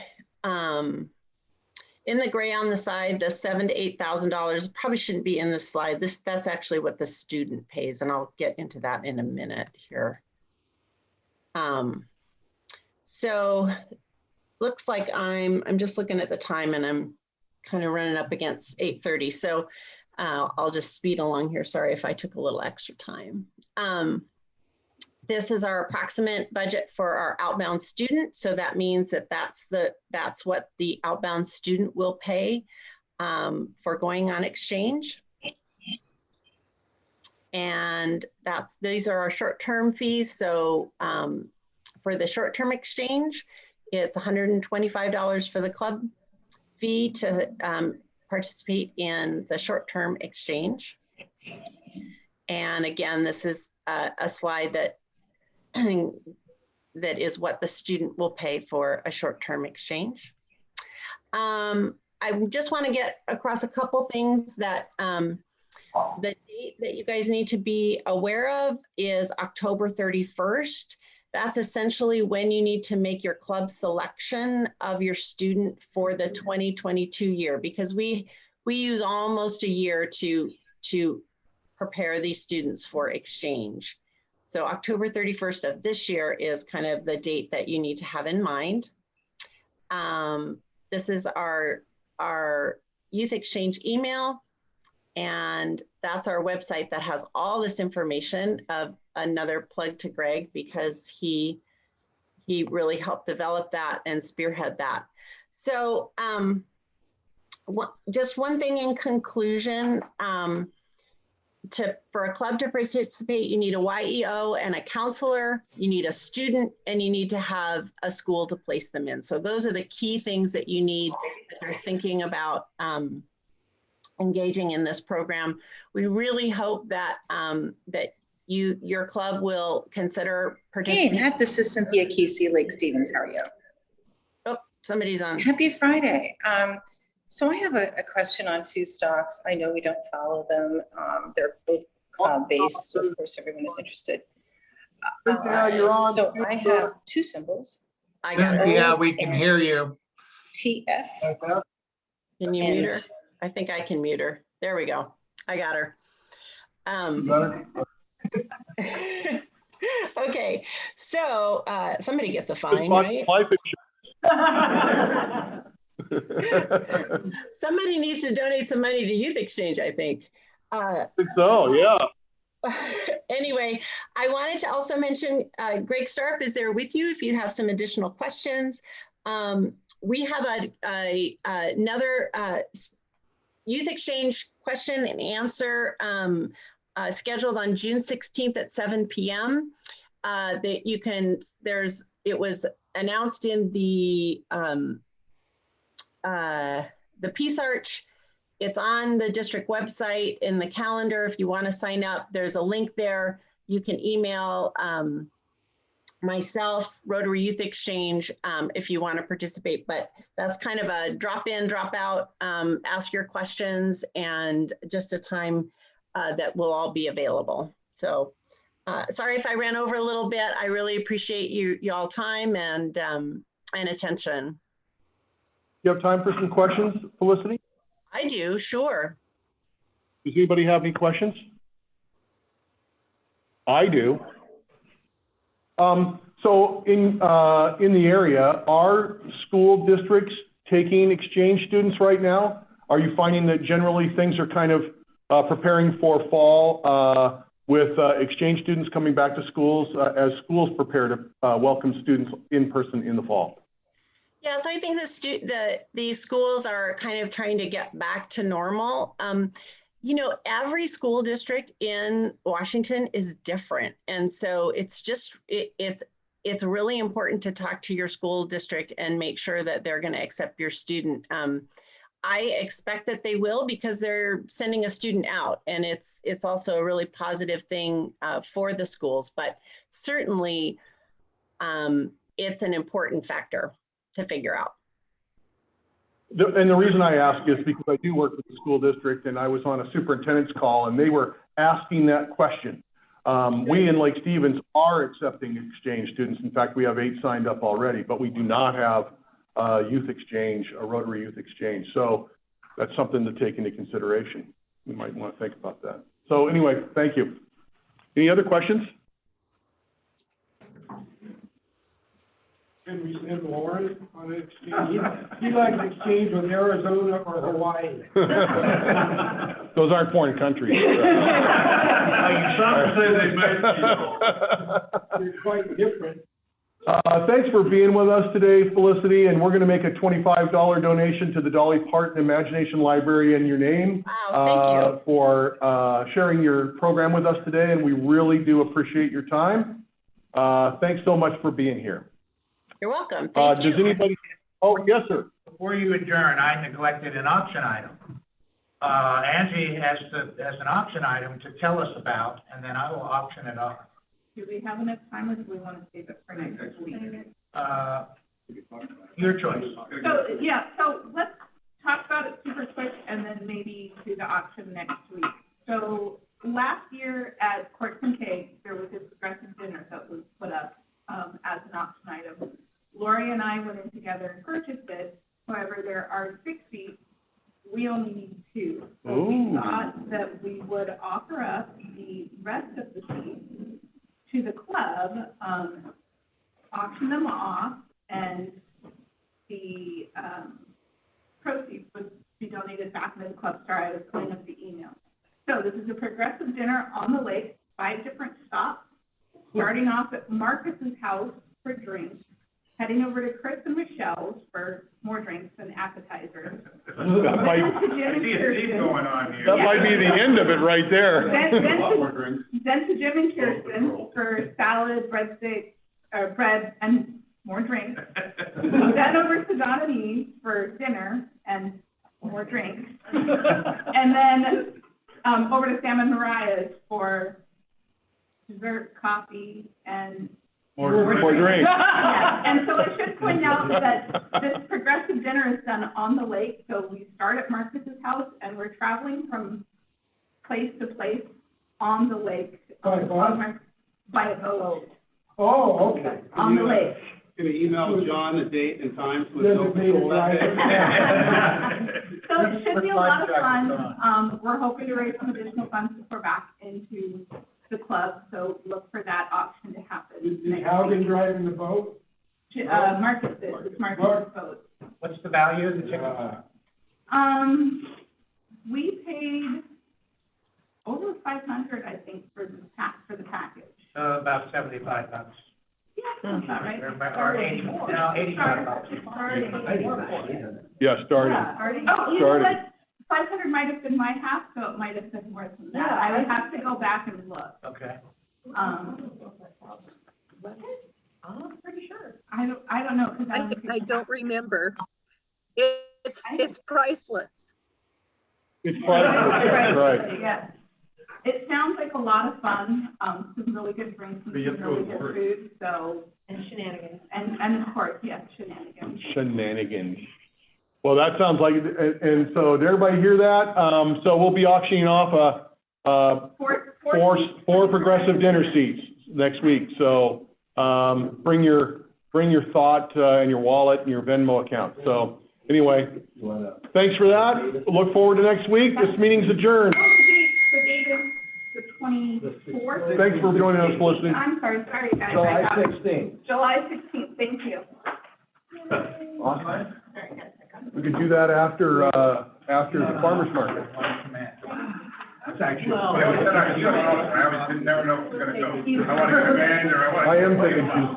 in the gray on the side, the $7,000 to $8,000 probably shouldn't be in this slide. That's actually what the student pays, and I'll get into that in a minute here. So looks like I'm just looking at the time, and I'm kind of running up against 8:30. So I'll just speed along here. Sorry if I took a little extra time. This is our approximate budget for our outbound student. So that means that that's what the outbound student will pay for going on exchange. And these are our short-term fees. So for the short-term exchange, it's $125 for the club fee to participate in the short-term exchange. And again, this is a slide that is what the student will pay for a short-term exchange. I just want to get across a couple things that the date that you guys need to be aware of is October 31st. That's essentially when you need to make your club selection of your student for the 2022 year, because we use almost a year to prepare these students for exchange. So October 31st of this year is kind of the date that you need to have in mind. This is our youth exchange email, and that's our website that has all this information. Of another plug to Greg, because he really helped develop that and spearhead that. So just one thing in conclusion, for a club to participate, you need a YEO and a counselor, you need a student, and you need to have a school to place them in. So those are the key things that you need if you're thinking about engaging in this program. We really hope that your club will consider Hey, participating. Matt, this is Cynthia Casey, Lake Stevens. How are you? Oh, somebody's on. Happy Friday. So I have a question on two stocks. I know we don't follow them. They're both cloud-based, so of course everyone is interested. You're on. So I have two symbols. I got it. Yeah, we can hear you. TF. Can you mute her? I think I can mute her. There we go. I got her. Okay, so somebody gets a fine, right? Somebody needs to donate some money to Youth Exchange, I think. I think so, yeah. Anyway, I wanted to also mention Greg Starp is there with you if you have some additional questions. We have another Youth Exchange question and answer scheduled on June 16th at 7 p.m. That you can, it was announced in the Peace Arch. It's on the district website in the calendar. If you want to sign up, there's a link there. You can email myself, Rotary Youth Exchange, if you want to participate. But that's kind of a drop in, drop out, ask your questions, and just a time that will all be available. So sorry if I ran over a little bit. I really appreciate y'all time and attention. You have time for some questions, Felicity? I do, sure. Does anybody have any questions? I do. So in the area, are school districts taking exchange students right now? Are you finding that generally things are kind of preparing for fall with exchange students coming back to schools as schools prepare to welcome students in person in the fall? Yeah, so I think the schools are kind of trying to get back to normal. You know, every school district in Washington is different. And so it's just, it's really important to talk to your school district and make sure that they're going to accept your student. I expect that they will because they're sending a student out, and it's also a really positive thing for the schools, but certainly it's an important factor to figure out. And the reason I ask is because I do work with the school district, and I was on a superintendent's call and they were asking that question. We in Lake Stevens are accepting exchange students. In fact, we have 8 signed up already, but we do not have a youth exchange, a Rotary Youth Exchange. So that's something to take into consideration. We might want to think about that. So anyway, thank you. Any other questions? Can we send Lauren on an exchange? He likes exchange with Arizona or Hawaii. Those aren't foreign countries. Some say they might be. They're quite different. Thanks for being with us today, Felicity, and we're going to make a $25 donation to the Dolly Parton Imagination Library in your name. Wow, thank you. For sharing your program with us today, and we really do appreciate your time. Thanks so much for being here. You're welcome. Thank you. Does anybody? Oh, yes, sir. Before you adjourn, I neglected an auction item. Angie has an auction item to tell us about, and then I will auction it off. Do we have enough time, or do we want to save it for next week? Your choice. So, yeah, so let's talk about it super quick and then maybe do the auction next week. So last year at Corks and Cakes, there was a progressive dinner that was put up as an auction item. Lori and I went in together and purchased it. However, there are 6 seats. We only need 2. So we thought that we would offer up the rest of the seats to the club, auction them off, and the proceeds would be donated back to the club. Sorry, I was pulling up the email. So this is a progressive dinner on the lake, 5 different stops, starting off at Marcus's house for drinks, heading over to Chris and Michelle's for more drinks and appetizers. That might, Then to Jim and Kirsten. that might be the end of it right there. Then to Jim and Kirsten for salad, breadstick, bread and more drinks. Then over to Don and Eve for dinner and more drinks. And then, over to Sam and Mariah's for dessert, coffee, and More drinks. yeah, and so I should point out that this progressive dinner is done on the lake, so we start at Marcus's house and we're traveling from place to place on the lake. By what? By a boat, Oh, okay. on the lake. Can you email John the date and time so There's no a meeting, control that right? day? So it should be a lot of Life fun. jackets We're hoping to raise some additional funds to pour back into the club, so look for that auction to happen. Is next Haugen week. driving the boat? Marcus is, it's Marcus's boat. What's the value of the ticket? We paid over 500, I think, for the package. About $75. Yeah, that's about right. Or 80, no, 85 bucks. Starting. Yeah, starting. Oh, you know Starting. what? 500 might have been my half, so it might have been more than that. I would have to go back and look. Okay. I'm pretty sure. I don't know, because I don't remember. It's priceless. It's priceless, right. Yeah. It sounds like a lot of fun, some really good drinks and some really good food, so. And shenanigans. And of course, yes, shenanigans. Shenanigans. Well, that sounds like, and so did everybody hear that? So we'll be auctioning off four progressive dinner seats next week. So, bring your thought, and your wallet and your Venmo account. So anyway, thanks for that. Look forward to next week. This meeting's adjourned. The date is the 24th. Thanks for joining us, Felicity. I'm sorry, guys. July 16th. July 16th, thank you. Awesome. We could do that after the farmer's market. That's actually. I never know if it's gonna go. I want to go in or I want to. I am thinking Tuesday.